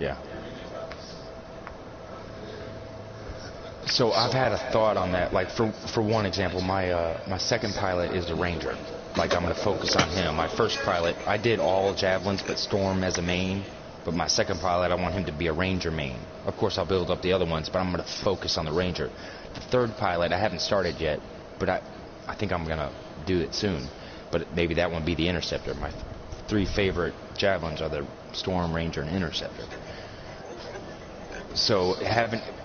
Yeah. So I've had a thought on that. Like for one example, my second pilot is a ranger. Like I'm going to focus on him. My first pilot, I did all javelins but Storm as a main. But my second pilot, I want him to be a ranger main. Of course, I'll build up the other ones, but I'm going to focus on the ranger. The third pilot, I haven't started yet, but I think I'm going to do it soon. But maybe that one be the interceptor. My three favorite javelins are the Storm, Ranger, and Interceptor. So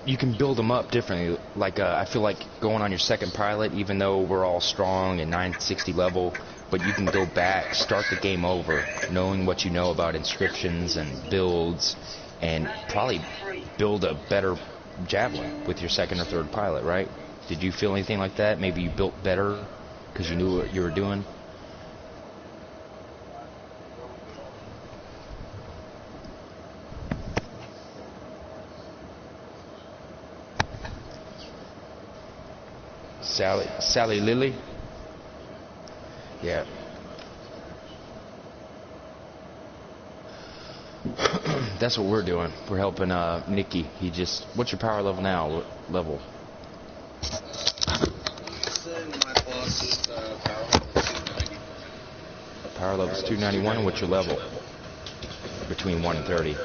you can build them up differently. Like I feel like going on your second pilot, even though we're all strong and 960 level, but you can go back, start the game over, knowing what you know about inscriptions and builds, and probably build a better javelin with your second or third pilot, right? Did you feel anything like that? Maybe you built better because you knew what you were doing? Sally Lily? Yeah. That's what we're doing. We're helping Nikki. What's your power level now? What level? Power level is 291. What's your level? Between 1 and 30.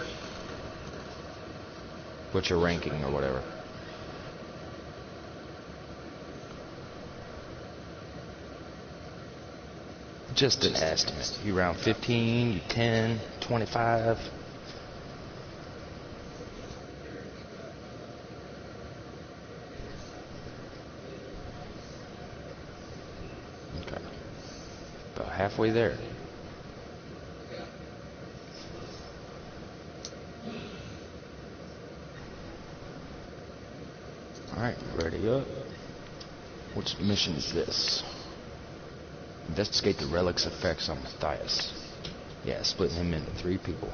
What's your ranking or whatever? Just an estimate. You around 15, you 10, 25. Okay. About halfway there. Alright, ready up. Which mission is this? Investigate the relic's effects on Matthias. Yeah, splitting him into 3 people.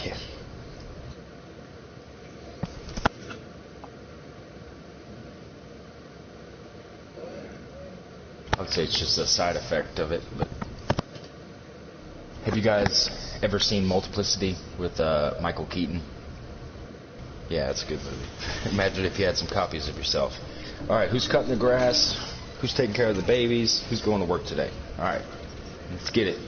Yeah. I'd say it's just a side effect of it. But have you guys ever seen Multiplicity with Michael Keaton? Yeah, it's a good movie. Imagine if you had some copies of yourself. All right, who's cutting the grass? Who's taking care of the babies? Who's going to work today? All right, let's get it.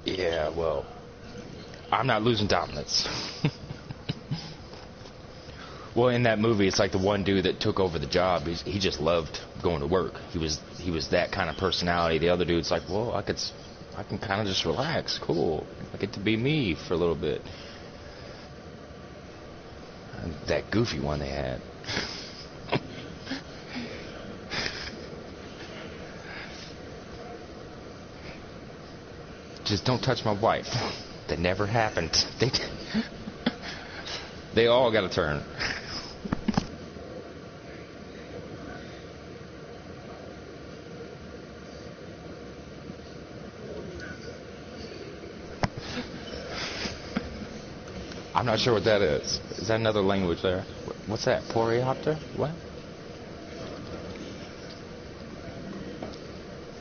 Yeah, well, I'm not losing dominance. Well, in that movie, it's like the one dude that took over the job. He just loved going to work. He was that kind of personality. The other dude's like, well, I can kind of just relax. Cool. I get to be me for a little bit. And that goofy one they had. Just don't touch my wife. That never happened. They all got a turn. I'm not sure what that is. Is that another language there? What's that? Poriopter? What?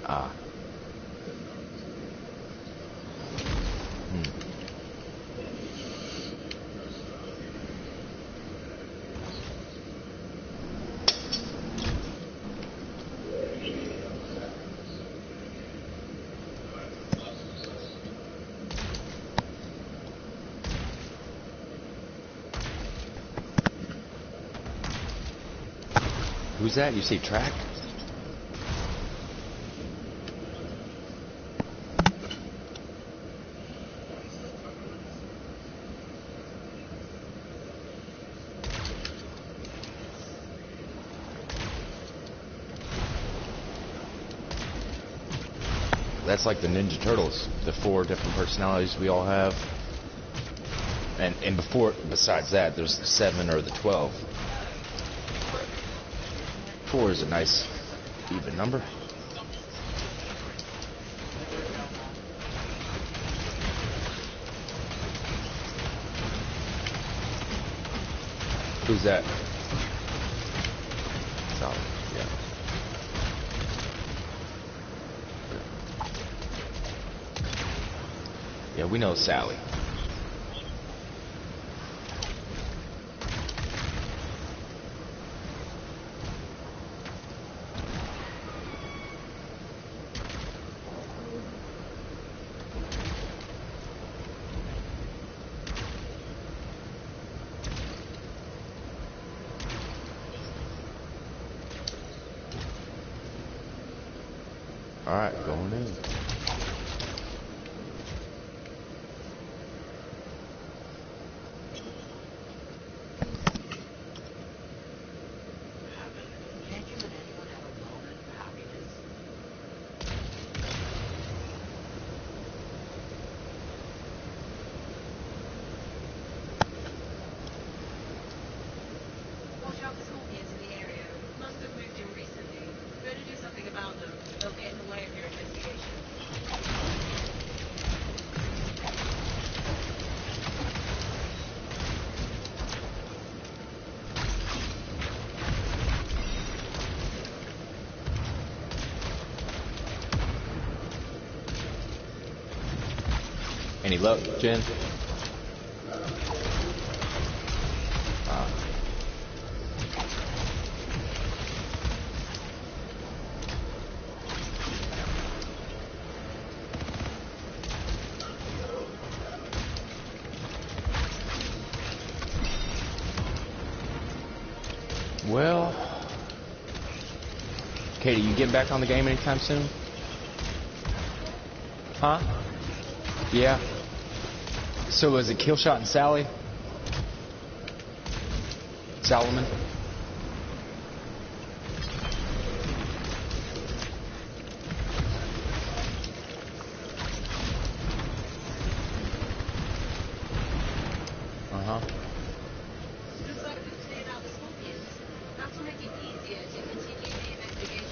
Ah. Who's that? You see track? That's like the Ninja Turtles, the 4 different personalities we all have. And besides that, there's the 7 or the 12. 4 is a nice even number. Who's that? Solid, yeah. Yeah, we know Sally. Alright, going in. Watch out for scorpions in the area. Must have moved in recently. Better do something about them. They'll get in the way of your investigation. Any luck, Jen? Well, Katie, you get back on the game anytime soon? Huh? Yeah. So was it Killshot and Sally? Solomon? Uh-huh. Looks like we've cleared out the scorpions. That'll make it easier to continue the investigation.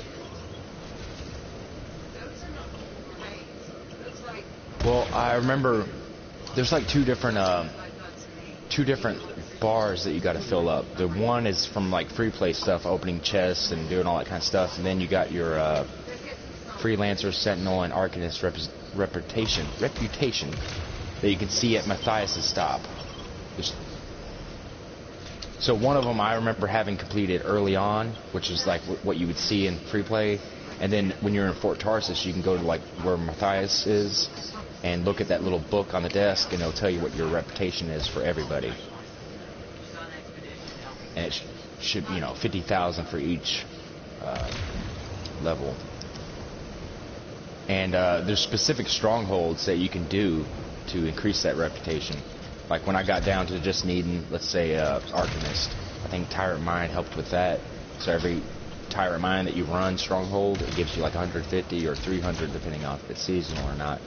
Those are not all remains. Looks like Well, I remember there's like two different bars that you got to fill up. The one is from like free play stuff, opening chests and doing all that kind of stuff, and then you got your freelancer, sentinel, and arcanist reputation that you can see at Matthias's stop. So one of them I remember having completed early on, which is like what you would see in free play, and then when you're in Fort Tarsus, you can go to like where Matthias is and look at that little book on the desk, and it'll tell you what your reputation is for everybody. And it should, 50,000 for each level. And there's specific strongholds that you can do to increase that reputation. Like when I got down to just needing, let's say, Arcanist, I think Tyrant Mine helped with that. So every Tyrant Mine that you run Stronghold, it gives you like 150 or 300 depending on if it's seasonal or not.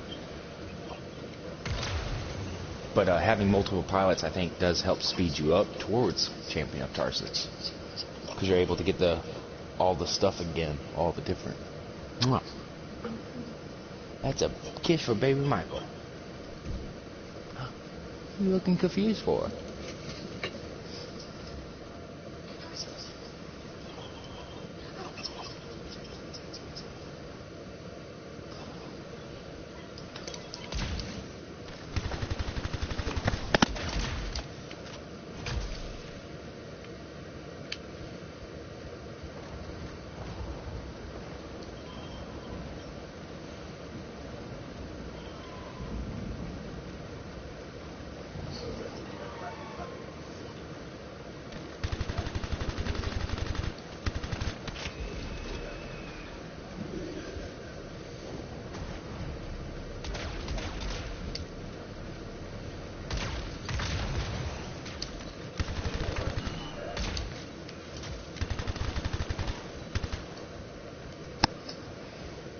But having multiple pilots, I think, does help speed you up towards Champion of Tarsus. Because you're able to get all the stuff again, all the different... Mwah. That's a kiss for baby Michael. What are you looking confused for?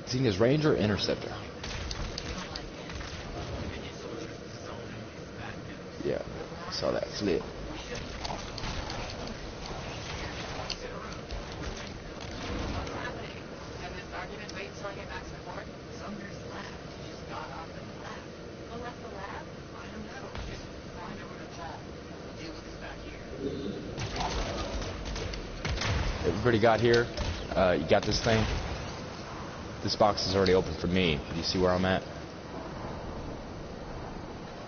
Seeing his Ranger or Interceptor? Saw that flip. Everybody got here? You got this thing? This box is already open for me. Do you see where I'm at?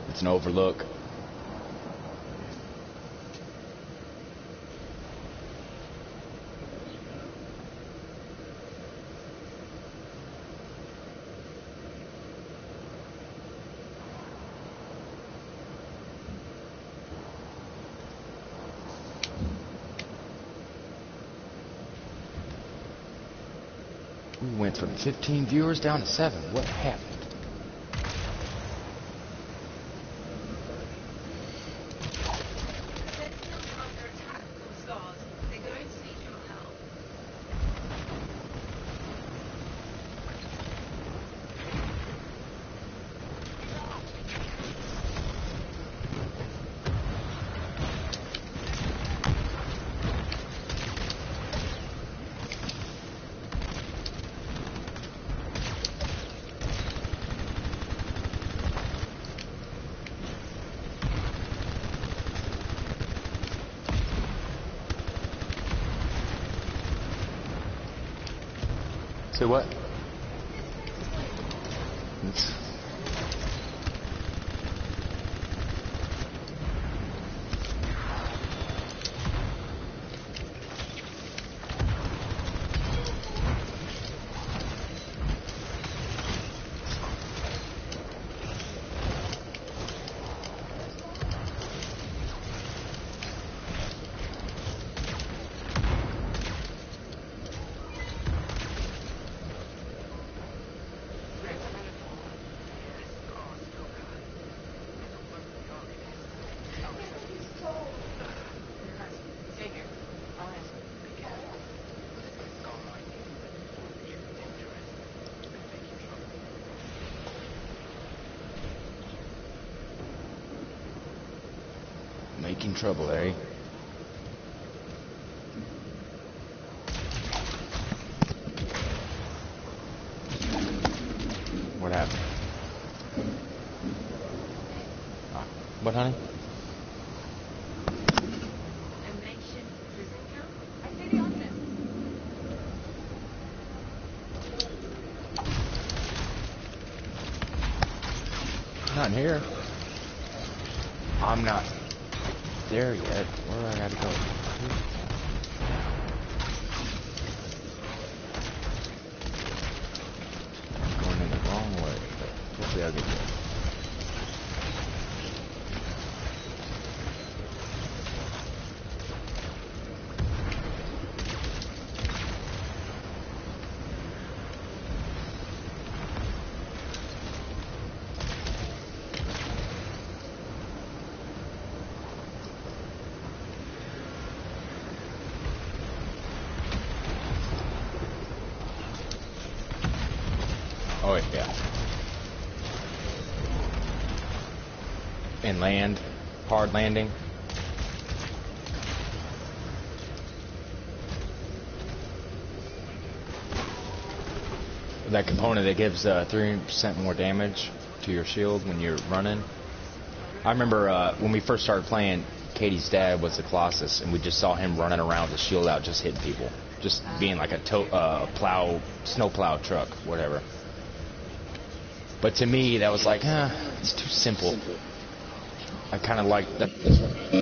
It's an overlook. We went from 15 viewers down to 7. What happened? Say what? Making trouble, eh? What happened? What, honey? Not in here. I'm not there yet. Where do I gotta go? I'm going in the wrong way, but hopefully I'll get there. Oh, yeah. And land. Hard landing. That component that gives 3% more damage to your shield when you're running. I remember when we first started playing, Katie's dad was a Colossus, and we just saw him running around with his shield out, just hitting people. Just being like a snow plow truck, whatever. But to me, that was like, it's too simple. I kind of like that.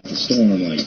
Storm, like.